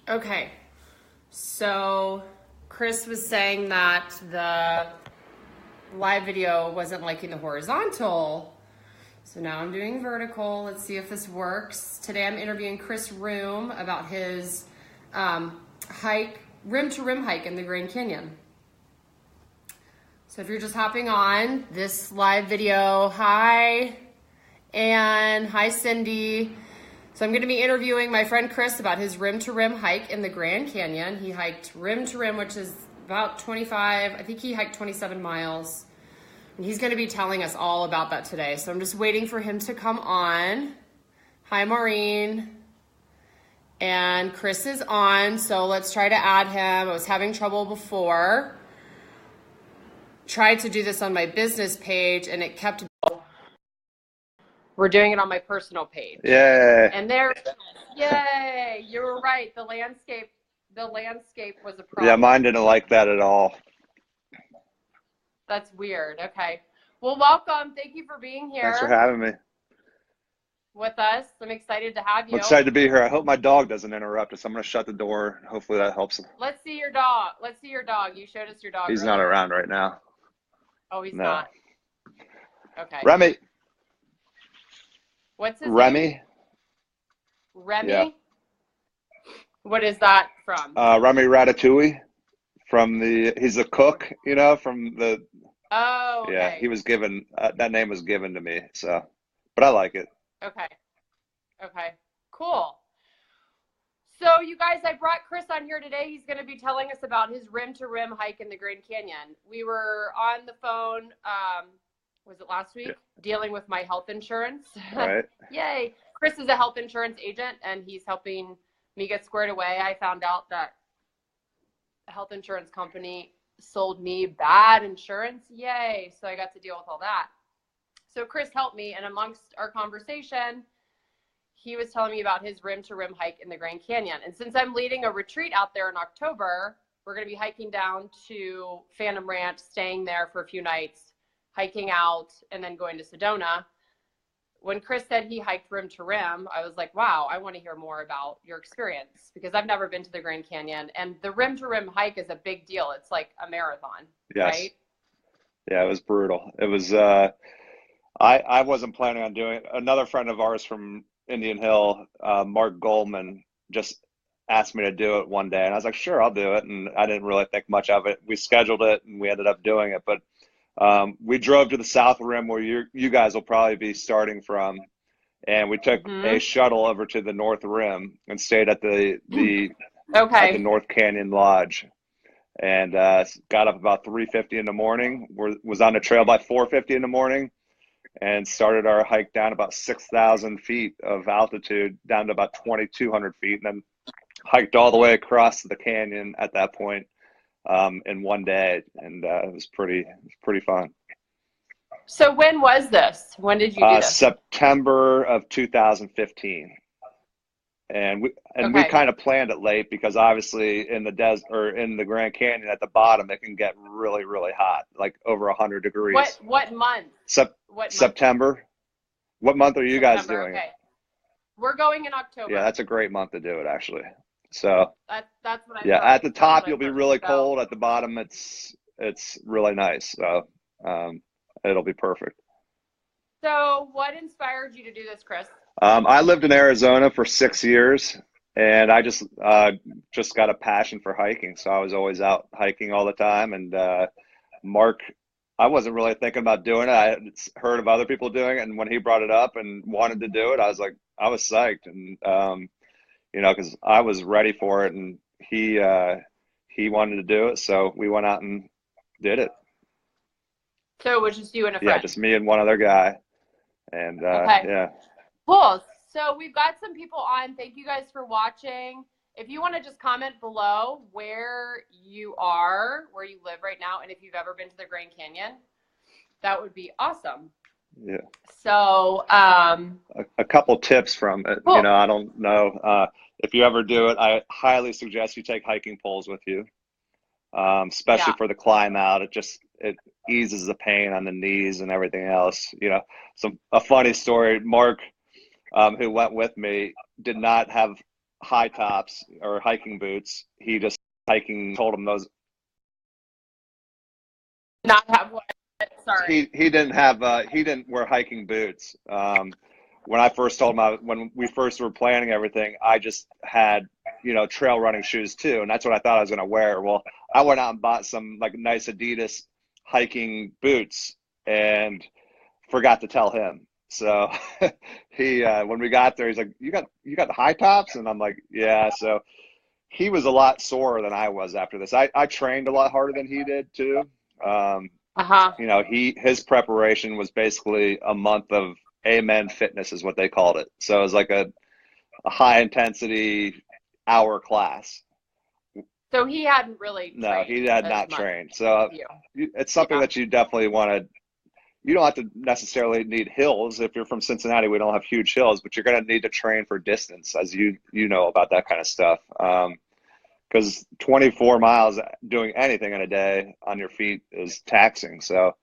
Okay, so Chris was saying that the live video wasn't liking the horizontal. So now I'm doing vertical. Let's see if this works. Today I'm interviewing Chris Room about his hike, rim to rim hike in the Grand Canyon. So if you're just hopping on this live video, hi, Anne, hi, Cindy. So I'm going to be interviewing my friend Chris about his rim to rim hike in the Grand Canyon. He hiked rim to rim, which is about 25, I think he hiked 27 miles. And he's going to be telling us all about that today. So I'm just waiting for him to come on. Hi, Maureen. And Chris is on, so let's try to add him. I was having trouble before. Tried to do this on my business page, and it kept... We're doing it on my personal page. Yay. And there, yay, you were right. The landscape was a problem. Yeah, mine didn't like that at all. That's weird. Okay. Well, welcome. Thank you for being here. Thanks for having me. With us. I'm excited to have you. I'm excited to be here. I hope my dog doesn't interrupt us. I'm going to shut the door. Hopefully that helps him. Let's see your dog. Let's see your dog. You showed us your dog. He's not around right now. Oh, he's not. Okay. Remy. What's his Remy? name? Remy? Yeah. What is that from? Remy Ratatouille. He's a cook, from the... Oh, okay. Yeah, he was given, that name was given to me, so, but I like it. Okay. Okay. Cool. So you guys, I brought Chris on here today. He's going to be telling us about his rim to rim hike in the Grand Canyon. We were on the phone, was it last week? Yeah. Dealing with my health insurance. Right. Yay. Chris is a health insurance agent and he's helping me get squared away. I found out that a health insurance company sold me bad insurance. Yay. So I got to deal with all that. So Chris helped me, and amongst our conversation, he was telling me about his rim to rim hike in the Grand Canyon. And since I'm leading a retreat out there in October, we're going to be hiking down to Phantom Ranch, staying there for a few nights, hiking out, and then going to Sedona. When Chris said he hiked rim to rim, I was like, wow, I want to hear more about your experience because I've never been to the Grand Canyon. And the rim to rim hike is a big deal. It's like a marathon, yes. Right? Yeah, it was brutal. It was, I wasn't planning on doing it. Another friend of ours from Indian Hill, Mark Goldman, just asked me to do it one day. And I was like, sure, I'll do it. And I didn't really think much of it. We scheduled it and we ended up doing it. But we drove to the south rim where you guys will probably be starting from. And we took a shuttle over to the north rim and stayed at the at the North Canyon Lodge. And got up about 3:50 in the morning. Was on the trail by 4:50 in the morning. And started our hike down about 6,000 feet of altitude down to about 2,200 feet, and then hiked all the way across the canyon at that point in one day, and it was pretty fun. So when was this? When did you do this? September of 2015. And we kind of planned it late because obviously in the desert or in the Grand Canyon at the bottom it can get really, really hot, like over 100 degrees. What month? September. What month are you guys doing it? We're going in October. Yeah, that's a great month to do it actually. So that's what I yeah, thought. at the top you'll be really cold. At the bottom it's really nice. So it'll be perfect. So what inspired you to do this, Chris? I lived in Arizona for 6 years, and I just got a passion for hiking. So I was always out hiking all the time. And Mark, I wasn't really thinking about doing it. I had heard of other people doing it, and when he brought it up and wanted to do it, I was psyched, and because I was ready for it, and he wanted to do it, so we went out and did it. So it was just you and a friend? Yeah, just me and one other guy, and yeah. Cool. So we've got some people on. Thank you guys for watching. If you want to just comment below where you are, where you live right now, and if you've ever been to the Grand Canyon, that would be awesome. Yeah. So a couple tips from it. Cool. I don't know if you ever do it. I highly suggest you take hiking poles with you, especially for the climb out. It eases the pain on the knees and everything else. A funny story. Mark, who went with me, did not have high tops or hiking boots. He just hiking told him those. Not have what? Sorry. He didn't wear hiking boots. When I first told him when we first were planning everything, I just had, trail running shoes too, and that's what I thought I was going to wear. Well, I went out and bought some like nice Adidas hiking boots and forgot to tell him. So he when we got there, he's like, "You got the high tops?" And I'm like, "Yeah." So he was a lot sorer than I was after this. I trained a lot harder than he did too. Um, Uh-huh. his preparation was basically a month of Amen Fitness is what they called it. So it was like a high intensity hour class. So he hadn't really No, trained he had as not much trained. So as you. it's something Yeah. that you definitely want to. You don't have to necessarily need hills. If you're from Cincinnati, we don't have huge hills, but you're going to need to train for distance, as you know about that kind of stuff. Because 24 miles doing anything in a day on your feet is taxing. So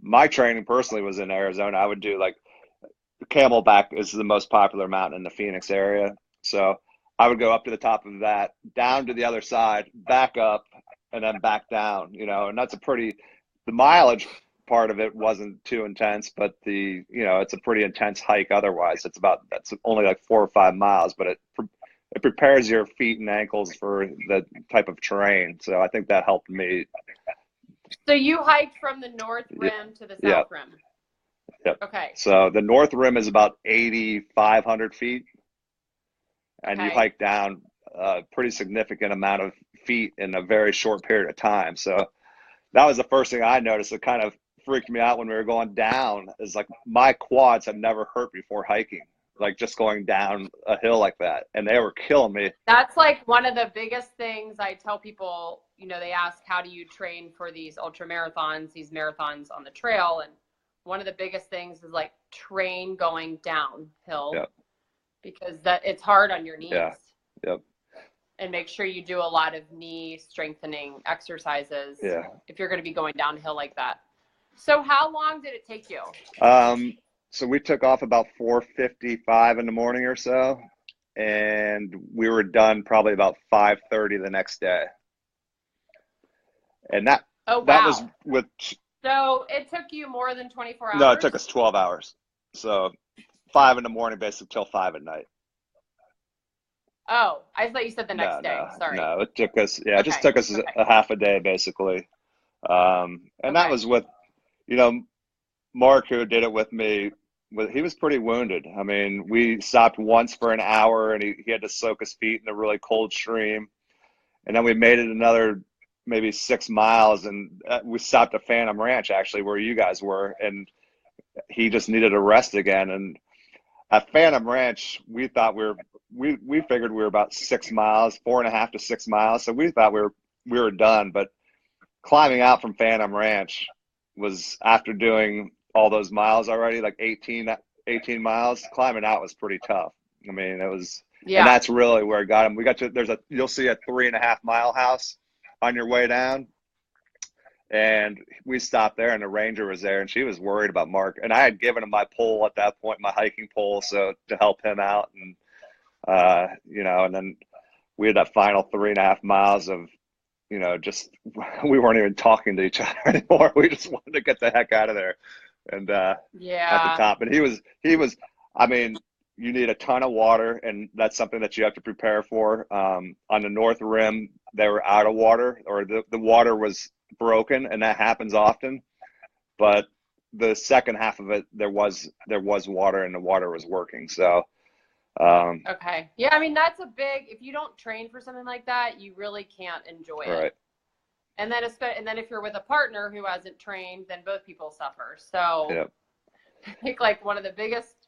my training personally was in Arizona. I would do like Camelback is the most popular mountain in the Phoenix area. So I would go up to the top of that, down to the other side, back up, and then back down, and that's the mileage part of it wasn't too intense, but it's a pretty intense hike otherwise. That's only like 4 or 5 miles, but it prepares your feet and ankles for the type of terrain. So I think that helped me. So you hiked from the North Rim to the Yeah. South Rim. Yep. Okay. So the North Rim is about 8,500 feet, and you Okay. hike down a pretty significant amount of feet in a very short period of time. So that was the first thing I noticed that kind of freaked me out when we were going down, is like my quads had never hurt before hiking, like just going down a hill like that, and they were killing me. That's like one of the biggest things I tell people, they ask, how do you train for these ultra marathons, these marathons on the trail? And one of the biggest things is like train going downhill. Yep. Because it's hard on your knees. Yeah. Yep. And make sure you do a lot of knee strengthening exercises. Yeah. If you're going to be going downhill like that. So how long did it take you? So we took off about 4:55 in the morning or so, and we were done probably about 5:30 the next day. And that was with. So it took you more than 24 hours? No, it took us 12 hours. So 5 in the morning, basically till 5 at night. Oh, I thought you said the next day. Sorry. No, it took us. Yeah, it just took us a half a day basically. And that was with, Mark, who did it with me. He was pretty wounded. I mean, we stopped once for an hour, and he had to soak his feet in a really cold stream, and then we made it another maybe 6 miles, and we stopped at Phantom Ranch, actually, where you guys were, and he just needed a rest again. And at Phantom Ranch, we thought we figured we were about 6 miles, 4.5 to 6 miles, so we thought we were done. But climbing out from Phantom Ranch was, after doing all those miles already, like 18 miles, climbing out was pretty tough. I mean, it was, and that's really where it got him. We got to, you'll see a 3.5 mile house on your way down. And we stopped there, and the ranger was there, and she was worried about Mark. And I had given him my pole at that point, my hiking pole, so to help him out. And, and then we had that final 3.5 miles of, just, we weren't even talking to each other anymore. We just wanted to get the heck out of there. And at the top. And he was, I mean, you need a ton of water, and that's something that you have to prepare for. On the North Rim, they were out of water, or the water was broken, and that happens often. But the second half of it, there was water, and the water was working. So okay. Yeah, I mean, that's if you don't train for something like that, you really can't enjoy it. Right. And then if you're with a partner who hasn't trained, then both people suffer. So yep. I think like one of the biggest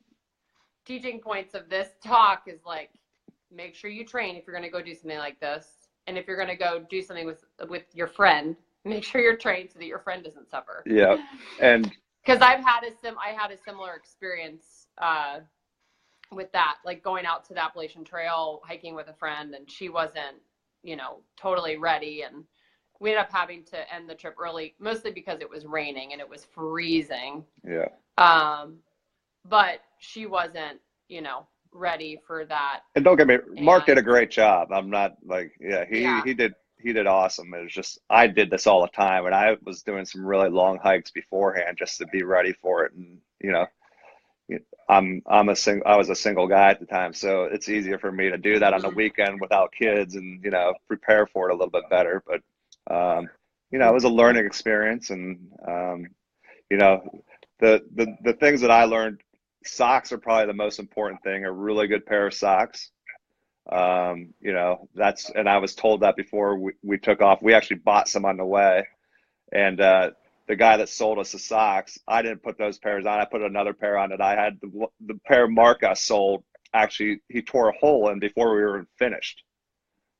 teaching points of this talk is like, make sure you train if you're going to go do something like this. And if you're going to go do something with your friend, make sure you're trained so that your friend doesn't suffer. Yeah. And because I had a similar experience with that, like going out to the Appalachian Trail, hiking with a friend, and she wasn't, totally ready. And we ended up having to end the trip early, mostly because it was raining and it was freezing. Yeah. But she wasn't, ready for that. And don't get me, Mark did a And great job. I'm not like, yeah, yeah. he did awesome. It was just I did this all the time, and I was doing some really long hikes beforehand just to be ready for it. And I was a single guy at the time, so it's easier for me to do that on the Mhm. weekend without kids and prepare for it a little bit better. But it was a Mhm. learning experience, and you know, the things that I learned, socks are probably the most important thing. A really good pair of socks. And I was told that before we took off. We actually bought some on the way, and the guy that sold us the socks, I didn't put those pairs on. I put another pair on that I had. The pair Mark got sold, actually, he tore a hole in before we were finished.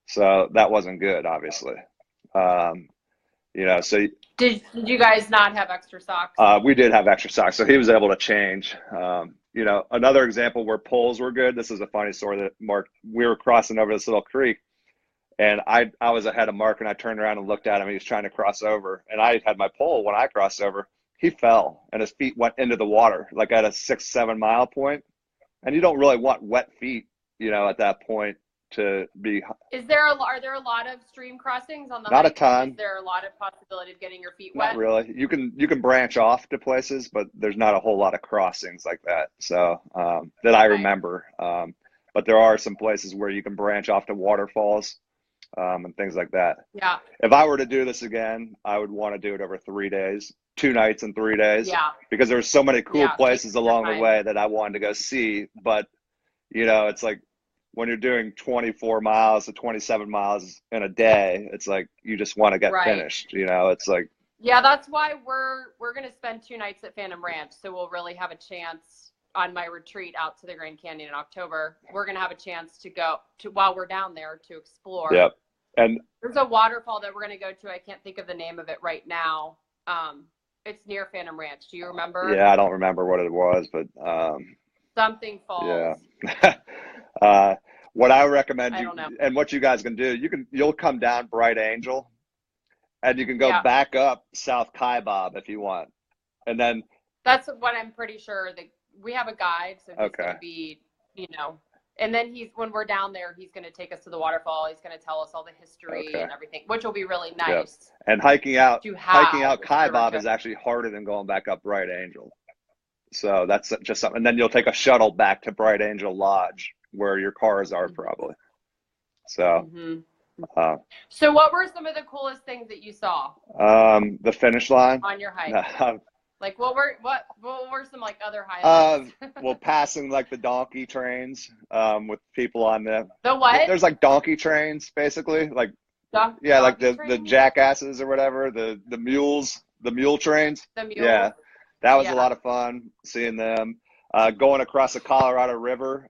So that wasn't good, obviously. Um, so Did you guys not have extra socks? we did have extra socks, so he was able to change. Another example where poles were good. This is a funny story that Mark, we were crossing over this little creek, and I was ahead of Mark, and I turned around and looked at him. He was trying to cross over, and I had my pole when I crossed over. He fell, and his feet went into the water, like at a 6, 7 mile point. And you don't really want wet feet, at that point to be. Are there a lot of stream crossings on the Not a hike? ton. Is there a lot of possibility of getting your feet Not wet? really. You can branch off to places, but there's not a whole lot of crossings like that. So that I Okay. remember. But there are some places where you can branch off to waterfalls and things like that. Yeah. If I were to do this again, I would want to do it over 3 days, 2 nights and 3 days, Yeah. because there's so many cool Yeah. places Take your along the time. way that I wanted to go see. But it's like when you're doing 24 miles to 27 miles in a day, it's like you just want to get Right. finished. It's like. Yeah, that's why we're gonna spend 2 nights at Phantom Ranch, so we'll really have a chance on my retreat out to the Grand Canyon in October. We're gonna have a chance to go to while we're down there to explore. Yep. And there's a waterfall that we're gonna go to. I can't think of the name of it right now. It's near Phantom Ranch. Do you remember? yeah, I don't remember what it was, but Something Falls. yeah. What I recommend I you don't know. and what you guys can do, you'll come down Bright Angel, and you can go Yeah. back up South Kaibab if you want, and then. That's what I'm pretty sure that we have a guide, so he's Okay. going to be, and then when we're down there, he's going to take us to the waterfall. He's going to tell us all the history Okay. and everything, which will be really nice. Yep. And hiking out to have Kaibab is actually harder than going back up Bright Angel. So that's just something. And then you'll take a shuttle back to Bright Angel Lodge where your cars are probably. So. Mhm. Uh, So what were some of the coolest things that you saw the finish line. on your hike? Like what were some like other highlights? Well, passing like the donkey trains with people on them. The what? There's like donkey trains basically, like like the trains? jackasses or whatever, the mules, the mule trains. The mules. Yeah, that was Yeah. a lot of fun seeing them. Going across the Colorado River,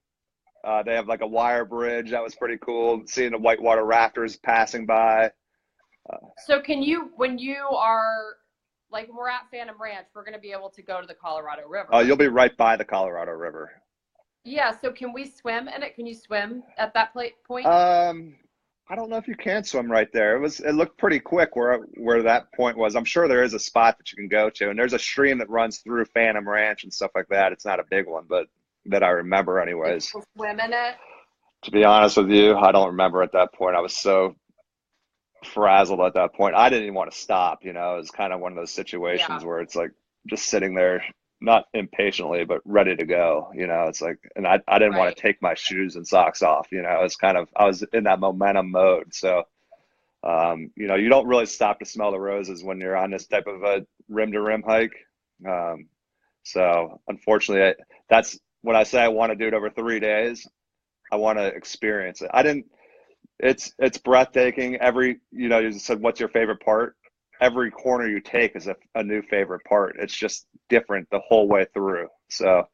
they have like a wire bridge. That was pretty cool. Seeing the whitewater rafters passing by. So when you are, like when we're at Phantom Ranch, we're going to be able to go to the Colorado River. Oh, you'll be right by the Colorado River. Yeah, so can we swim in it? Can you swim at that point? I don't know if you can swim right there. It looked pretty quick where that point was. I'm sure there is a spot that you can go to, and there's a stream that runs through Phantom Ranch and stuff like that. It's not a big one, but that I remember anyways. Can you swim in it? To be honest with you, I don't remember at that point. I was so frazzled at that point. I didn't even want to stop, It was kind of one of those situations where it's like just sitting there, not impatiently, but ready to go, It's like, and I didn't want to take my shoes and socks off, It's kind of, I was in that momentum mode. So, you don't really stop to smell the roses when you're on this type of a rim to rim hike. So unfortunately, that's when I say I want to do it over 3 days, I want to experience it. It's breathtaking. You said, what's your favorite part? Every corner you take is a new favorite part. It's just different the whole way through. So,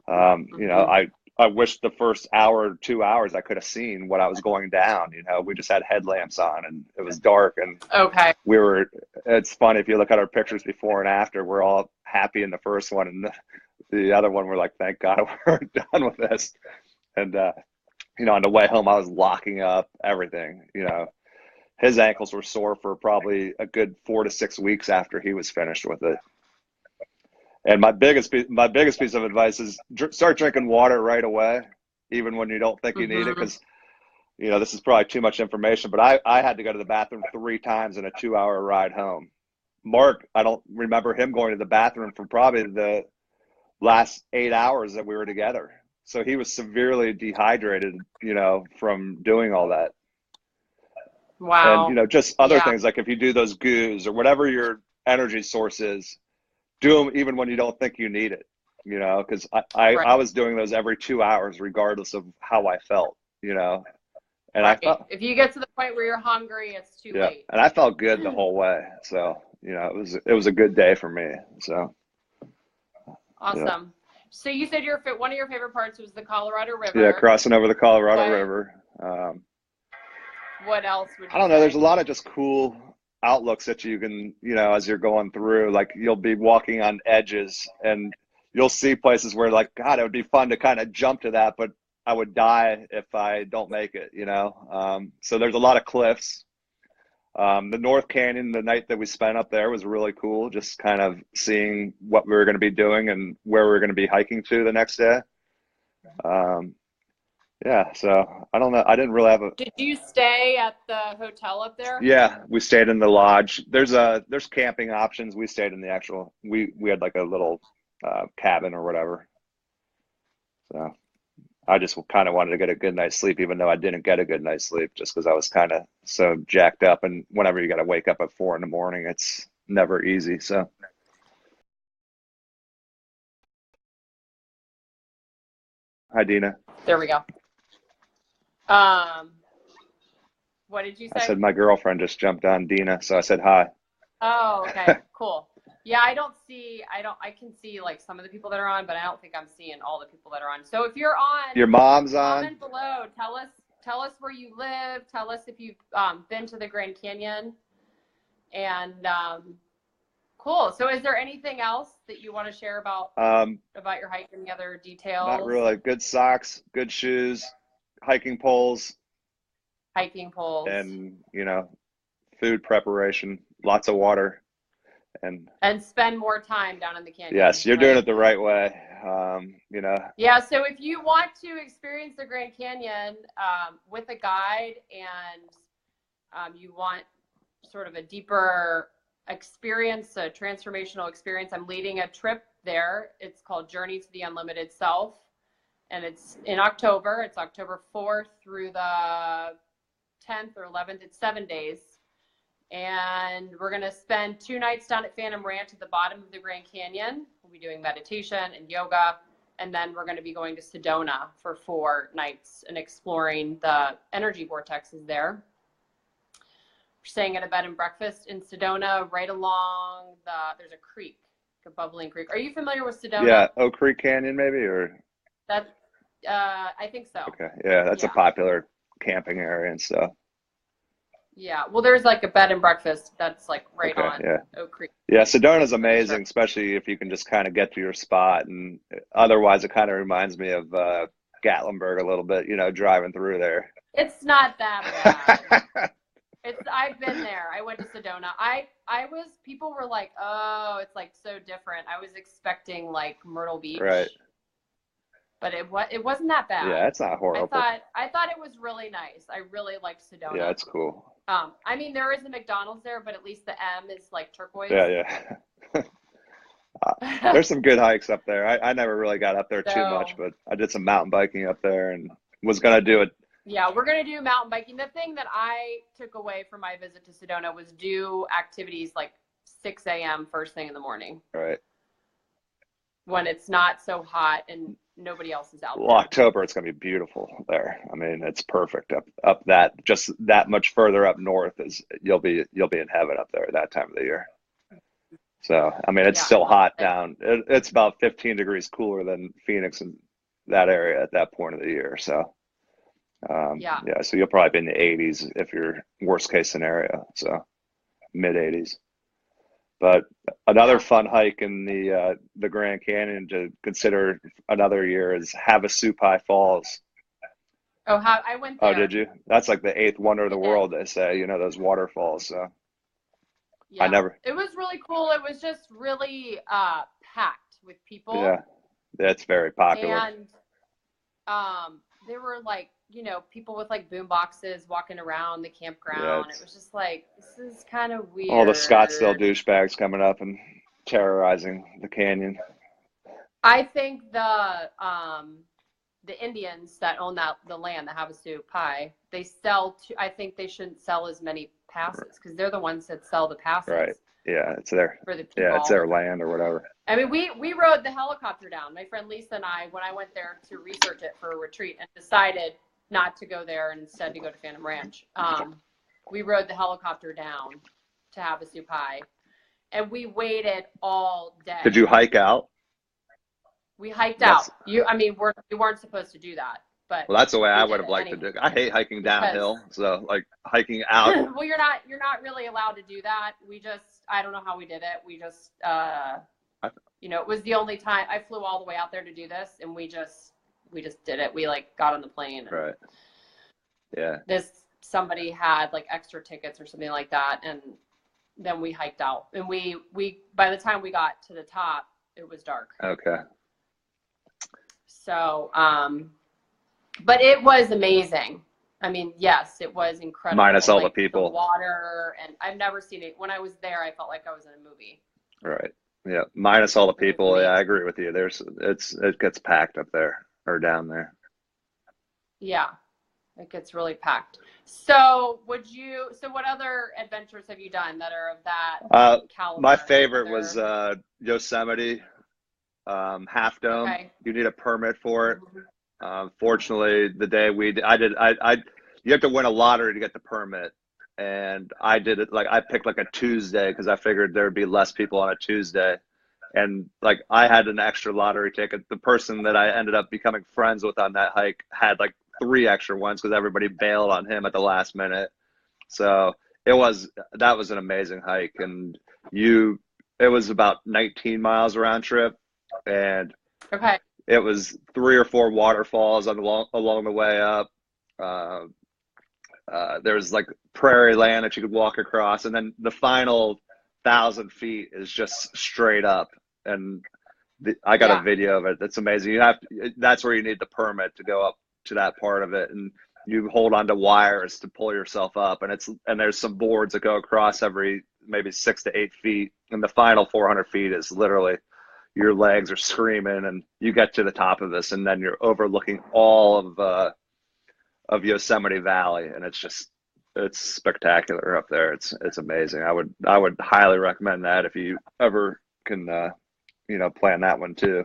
I wish the first hour or 2 hours I could have seen what I was going down. We just had headlamps on and it was dark, and Okay. it's funny if you look at our pictures before and after, we're all happy in the first one, and the other one we're like, thank God we're done with this. And on the way home, I was locking up everything. His ankles were sore for probably a good 4 to 6 weeks after he was finished with it. And my biggest piece of advice is start drinking water right away. even when you don't think you need it. Mm-hmm. Because, you know, this is probably too much information, but I had to go to the bathroom 3 times in a 2-hour ride home. Mark, I don't remember him going to the bathroom for probably the last 8 hours that we were together. So he was severely dehydrated, you know, from doing all that. And, you Wow. know, just other Yeah. things like if you do those goos or whatever your energy source is, do them even when you don't think you need it, you know, because I Right. was doing those every 2 hours, regardless of how I felt, you know, and I Right. felt, If you get to the point where you're hungry, it's too yeah, late. and I felt good the whole way. So, you know, it was a good day for me. So, yeah. Awesome. So you said one of your favorite parts was the Colorado Yeah, River. crossing over the Colorado What River. what else would I you don't know. There's say? a lot of just cool outlooks that you can, you know, as you're going through. Like you'll be walking on edges, and you'll see places where, like, God, it would be fun to kind of jump to that, but I would die if I don't make it, you know. So there's a lot of cliffs. The North Canyon, the night that we spent up there was really cool. Just kind of seeing what we were going to be doing and where we were going to be hiking to the next day. Um, yeah, so I don't know. I didn't really have a. Did you stay at the hotel up there? Yeah, we stayed in the lodge. There's camping options. We stayed in the actual. We had like a little cabin or whatever. So I just kind of wanted to get a good night's sleep, even though I didn't get a good night's sleep, just because I was kind of so jacked up. And whenever you got to wake up at 4 in the morning, it's never easy. So hi, Dina. There we go. Um, what did you I say? said my girlfriend just jumped on Dina, so I said hi. Oh, okay, cool. Yeah, I can see like some of the people that are on, but I don't think I'm seeing all the people that are on. So if you're on, Your mom's on. comment below. Tell us where you live. Tell us if you've been to the Grand Canyon. And cool. So is there anything else that you want to share about your hike? Any other Not details? really. Good socks, good shoes, hiking poles, Hiking poles. and food preparation, lots of water, and And spend more time down in the canyon, yes, you're doing right? it the right way. Yeah, so if you want to experience the Grand Canyon with a guide and you want sort of a deeper experience, a transformational experience, I'm leading a trip there. It's called Journey to the Unlimited Self, and it's in October. It's October 4th through the 10th or 11th. It's 7 days. And we're going to spend 2 nights down at Phantom Ranch at the bottom of the Grand Canyon. We'll be doing meditation and yoga. And then we're going to be going to Sedona for 4 nights and exploring the energy vortexes there. We're staying at a bed and breakfast in Sedona right along there's a creek, a bubbling creek. Are you familiar with Sedona? yeah, Oak Creek Canyon maybe, or That, I think so. okay, yeah, that's a Yeah. popular camping area and stuff. Yeah. Well, there's like a bed and breakfast that's like right Okay, on yeah. Oak Creek. Yeah, Sedona's Pretty sure. amazing, especially if you can just kind of get to your spot. And otherwise, it kind of reminds me of Gatlinburg a little bit, driving through there. It's not that bad. I've been there. I went to Sedona. People were like, oh, it's like so different. I was expecting like Myrtle Beach. Right. But it wasn't that bad. Yeah, it's not horrible. I thought it was really nice. I really liked Sedona. Yeah, it's cool. I mean, there is a McDonald's there, but at least the M is like turquoise. Yeah. There's some good hikes up there. I never really got up there too much, but I did some mountain biking up there and was gonna do it. Yeah, we're gonna do mountain biking. The thing that I took away from my visit to Sedona was do activities like 6 a.m. first thing in the morning. Right. When it's not so hot and nobody else is out there. Well, October, it's gonna be beautiful there. I mean, it's perfect up that just that much further up north is you'll be in heaven up there at that time of the year. So, I mean, it's still hot down. It's about 15 degrees cooler than Phoenix and that area at that point of the year. So, yeah, so you'll probably be in the 80s if you're worst case scenario. So, mid 80s. But another fun hike in the Grand Canyon to consider another year is Havasupai Falls. Oh, I went there. Oh, did you? That's like the 8th wonder of the world, they say, those waterfalls. So. Yeah, it was really cool. It was just really packed with people. Yeah, that's very popular. And there were like, you know, people with like boom boxes walking around the Yeah, campground. It was just like, this is kind of all the Scottsdale weird. douchebags coming up and terrorizing the canyon. I think the Indians that own the land, the Havasu Pi, they sell to, I think they shouldn't sell as many passes because they're the ones that sell the Right. passes Yeah, it's their for the it's people. their land or whatever. I mean, we rode the helicopter down. My friend Lisa and I, when I went there to research it for a retreat and decided not to go there and instead to go to Phantom Ranch, we rode the helicopter down to Havasu Pi, and we waited all day. Did you hike out? We hiked That's- out. We weren't supposed to do that, but Well, that's the way I we would did have it liked to anyway. do. I hate hiking Because- downhill, so like hiking out. Well, you're not really allowed to do that. I don't know how we did it. We just, you know, it was the only time I flew all the way out there to do this, and we just did it. We like got on the plane. Right. Yeah. Somebody had like extra tickets or something like that, and then we hiked out. And we by the time we got to the top, it was dark. Okay. So, but it was amazing. I mean, yes, it was incredible. Minus all the Like, people. the water, and I've never seen it. When I was there, I felt like I was in a movie. Right. Yeah. Minus all the It was people. amazing. Yeah, I agree with you. It gets packed up there or down there. Yeah, it gets really packed. So what other adventures have you done that are of that caliber? My favorite was Yosemite, Half Dome. Okay. You need a permit for it. Fortunately, the day you have to win a lottery to get the permit, and I did it I picked like a Tuesday because I figured there'd be less people on a Tuesday, and like I had an extra lottery ticket. The person that I ended up becoming friends with on that hike had like 3 extra ones because everybody bailed on him at the last minute. So that was an amazing hike, and it was about 19 miles round trip, and Okay. it was 3 or 4 waterfalls along the way up. There was like prairie land that you could walk across, and then the final 1,000 feet is just straight up. And I got a video of it. That's amazing. That's where you need the permit to go up to that part of it, and you hold onto wires to pull yourself up. And there's some boards that go across every maybe 6 to 8 feet, and the final 400 feet is literally your legs are screaming, and you get to the top of this, and then you're overlooking all of Yosemite Valley, and it's spectacular up there. It's amazing. I would highly recommend that if you ever can plan that one too.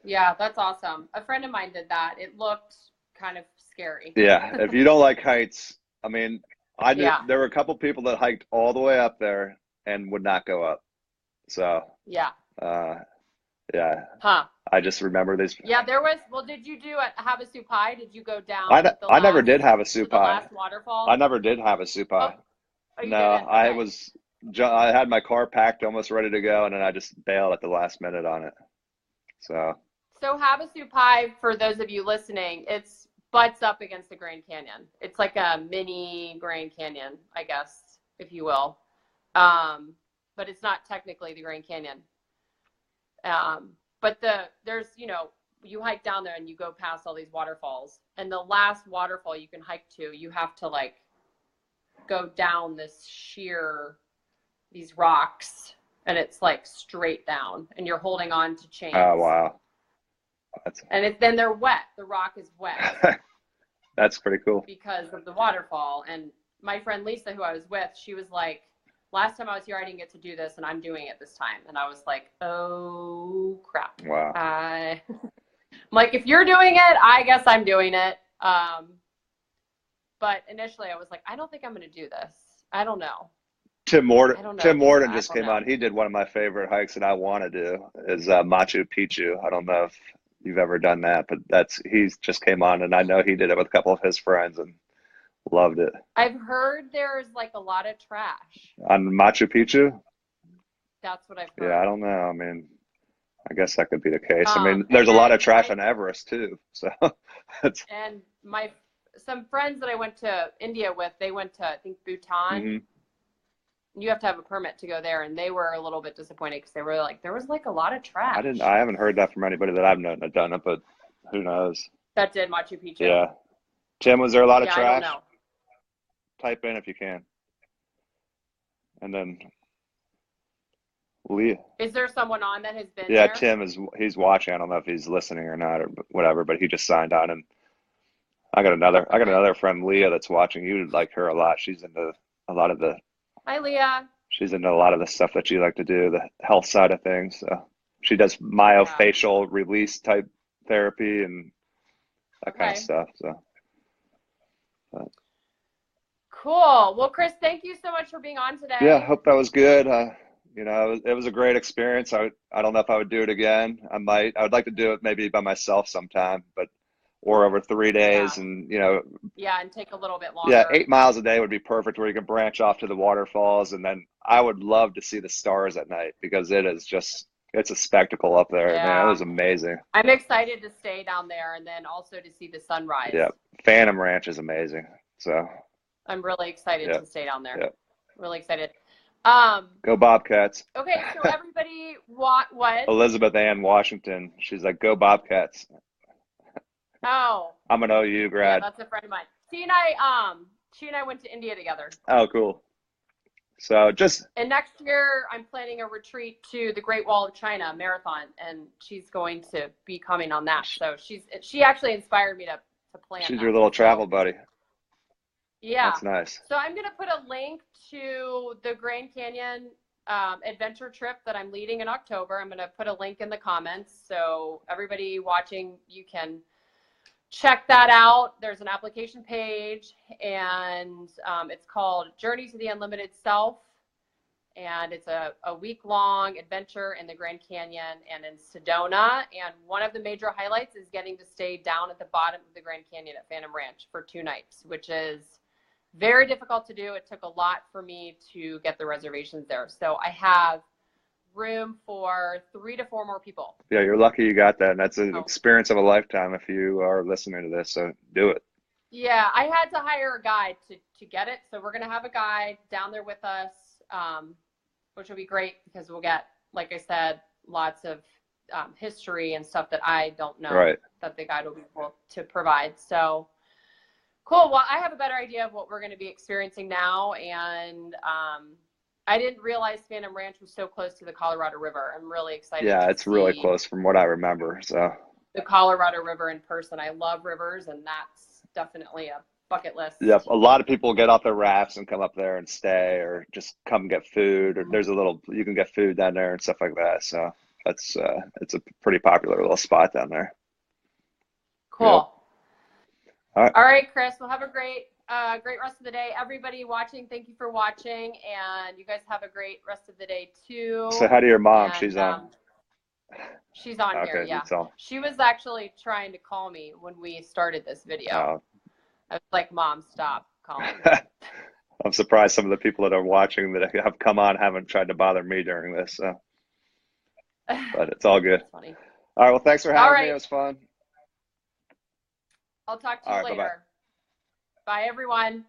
Yeah, that's awesome. A friend of mine did that. It looked kind of scary. Yeah, if you don't like heights, I mean, there were a couple people that hiked all the way up there and would not go up. So yeah. Yeah. Huh. I just remember these. Yeah, there was. Well, did you do at Havasu Pi? Did you go down? I never did Havasu Pi. The last waterfall. I never did Havasu Pi. Oh, you no, didn't? Okay. I had my car packed, almost ready to go, and then I just bailed at the last minute on it. So Havasu Pi, for those of you listening, it's butts up against the Grand Canyon. It's like a mini Grand Canyon, I guess, if you will. But it's not technically the Grand Canyon. But there's, you hike down there and you go past all these waterfalls, and the last waterfall you can hike to, you have to like go down these rocks, and it's like straight down, and you're holding on to chains. Oh, wow. Then they're wet. The rock is wet. That's pretty cool. Because of the waterfall. And my friend Lisa, who I was with, she was like, last time I was here, I didn't get to do this, and I'm doing it this time. And I was like, oh, crap. Wow. I'm like, if you're doing it, I guess I'm doing it. But initially, I was like, I don't think I'm going to do this. I don't know. Tim Morton just came on. He did one of my favorite hikes that I want to do is Machu Picchu. I don't know if you've ever done that, but he's just came on, and I know he did it with a couple of his friends and loved it. I've heard there's like a lot of trash on Machu Picchu. That's what I've heard. Yeah, I don't know. I mean, I guess that could be the case. I mean, there's a lot of trash on Everest too. So and some friends that I went to India with, they went to, I think, Bhutan. Mm-hmm. You have to have a permit to go there, and they were a little bit disappointed because they were like, there was like a lot of trash. I haven't heard that from anybody that I've known that done it, but who knows? that did Machu Picchu. Yeah. Tim, was there a lot of Yeah, I don't trash? know. Type in if you can. And then Leah. Is there someone on that has been Yeah, there? Tim he's watching. I don't know if he's listening or not or whatever, but he just signed on. And I got another friend, Leah, that's watching. You would like her a lot. She's into a lot of the Hi, Leah. she's into a lot of the stuff that you like to do, the health side of things. So she does Yeah. myofascial release type therapy and that kind of Okay. stuff. So but, Cool. Well, Chris, thank you so much for being on today. yeah, I hope that was good. You know, it was a great experience. I don't know if I would do it again. I might. I would like to do it maybe by myself sometime, but or over 3 days, Yeah. and you know, Yeah, and take a little bit yeah, longer. 8 miles a day would be perfect, where you can branch off to the waterfalls, and then I would love to see the stars at night because it's a spectacle up there, man. It Yeah. was amazing. I'm excited to stay down there and then also to see the sunrise. Yeah, Phantom Ranch is amazing. So I'm really excited yeah, to stay down there. yeah. Really excited. Go Bobcats. Okay, so everybody what? Elizabeth Ann Washington. She's like, go Bobcats. Oh. I'm an OU Yeah, grad. that's a friend of mine. She and I went to India together. Oh, cool. So And next year I'm planning a retreat to the Great Wall of China marathon, and she's going to be coming on that. So she actually inspired me to plan. she's that. your little So, travel buddy. yeah. That's nice. So I'm going to put a link to the Grand Canyon adventure trip that I'm leading in October. I'm going to put a link in the comments. So everybody watching, you can check that out. There's an application page, and it's called Journey to the Unlimited Self. And it's a week-long adventure in the Grand Canyon and in Sedona. And one of the major highlights is getting to stay down at the bottom of the Grand Canyon at Phantom Ranch for 2 nights, which is very difficult to do. It took a lot for me to get the reservations there. So I have room for 3 to 4 more people. Yeah, you're lucky you got that. And that's an experience of a lifetime if you are listening to this. So do it. Yeah, I had to hire a guide to get it. So we're going to have a guide down there with us, which will be great because we'll get, like I said, lots of history and stuff that I don't know Right. that the guide will be able to provide. So cool. Well, I have a better idea of what we're going to be experiencing now. And I didn't realize Phantom Ranch was so close to the Colorado River. I'm really excited. Yeah, to it's really see close from what I remember. So the Colorado River in person. I love rivers, and that's definitely a bucket list. yep, a lot of people get off their rafts and come up there and stay, or just come get food. Or there's you can get food down there and stuff like that. So that's it's a pretty popular little spot down there. Cool. Yep. All right, Chris. Well, have a great rest of the day. Everybody watching, thank you for watching, and you guys have a great rest of the day too. So how do your mom? And, She's on. She's on Okay, here. Yeah. that's all. She was actually trying to call me when we started this video. Oh. I was like, "Mom, stop calling." I'm surprised some of the people that are watching that have come on haven't tried to bother me during this. So, but it's all good. That's funny. All right. Well, thanks for having me. right. It was fun. I'll talk to you All right, later. bye-bye. Bye, everyone.